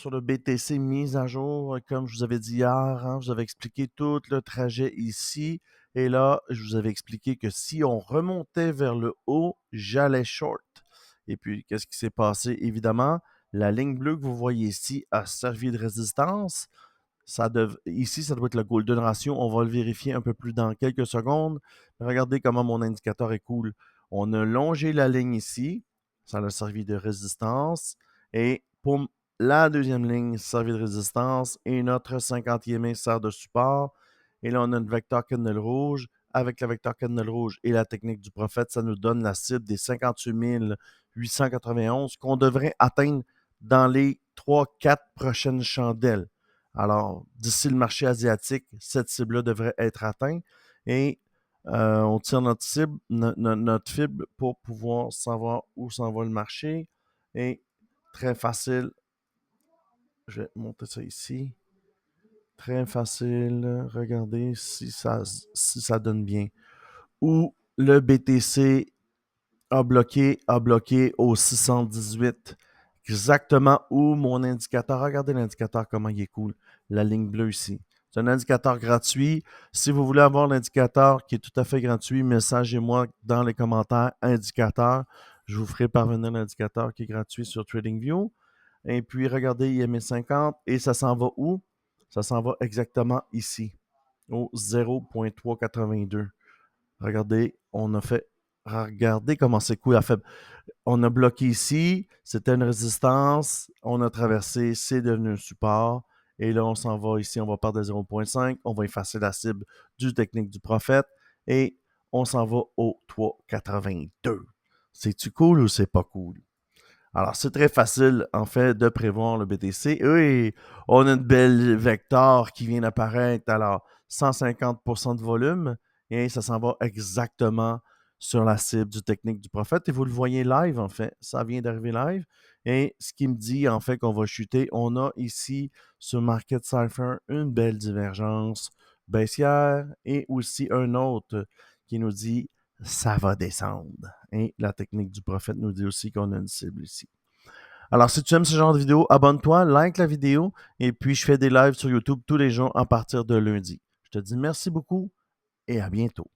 Sur le BTC mise à jour, comme je vous avais dit hier, hein, je vous avais expliqué tout le trajet ici. Et là, je vous avais expliqué que si on remontait vers le haut, j'allais short. Et puis, qu'est-ce qui s'est passé? Évidemment, la ligne bleue que vous voyez ici a servi de résistance. Ici, ça doit être le Golden Ratio. On va le vérifier un peu plus dans quelques secondes. Regardez comment mon indicateur est cool. On a longé la ligne ici. Ça a servi de résistance. Et pour la deuxième ligne, servi de résistance. Et notre 50e sert de support. Et là, on a une vecteur candle rouge. Avec la vecteur candle rouge et la technique du prophète, ça nous donne la cible des 58 891 qu'on devrait atteindre dans les 3-4 prochaines chandelles. Alors, d'ici le marché asiatique, cette cible-là devrait être atteinte et on tire notre cible, notre fibre pour pouvoir savoir où s'en va le marché. Et très facile, je vais monter ça ici. Très facile, regardez si ça donne bien. Où le BTC a bloqué au 618. Exactement où mon indicateur. Regardez l'indicateur, comment il est cool. La ligne bleue ici. C'est un indicateur gratuit. Si vous voulez avoir l'indicateur qui est tout à fait gratuit, messagez-moi dans les commentaires indicateur. Je vous ferai parvenir l'indicateur qui est gratuit sur TradingView. Et puis, regardez, il est 1050 et ça s'en va où? Ça s'en va exactement ici, au 0.382. Regardez, on a fait. Regardez comment c'est cool. On a bloqué ici, c'était une résistance, on a traversé, c'est devenu un support. Et là, on s'en va ici, on va perdre de 0.5, on va effacer la cible du technique du prophète et on s'en va au 3,82. C'est-tu cool ou c'est pas cool? Alors, c'est très facile, en fait, de prévoir le BTC. Oui, on a une belle vecteur qui vient d'apparaître. Alors, 150% de volume et ça s'en va exactement sur la cible du technique du prophète. Et vous le voyez live, en fait. Ça vient d'arriver live. Et ce qui me dit, en fait, qu'on va chuter, on a ici sur Market Cypher une belle divergence baissière et aussi un autre qui nous dit ça va descendre. Et la technique du prophète nous dit aussi qu'on a une cible ici. Alors, si tu aimes ce genre de vidéo, abonne-toi, like la vidéo, et puis je fais des lives sur YouTube tous les jours à partir de lundi. Je te dis merci beaucoup et à bientôt.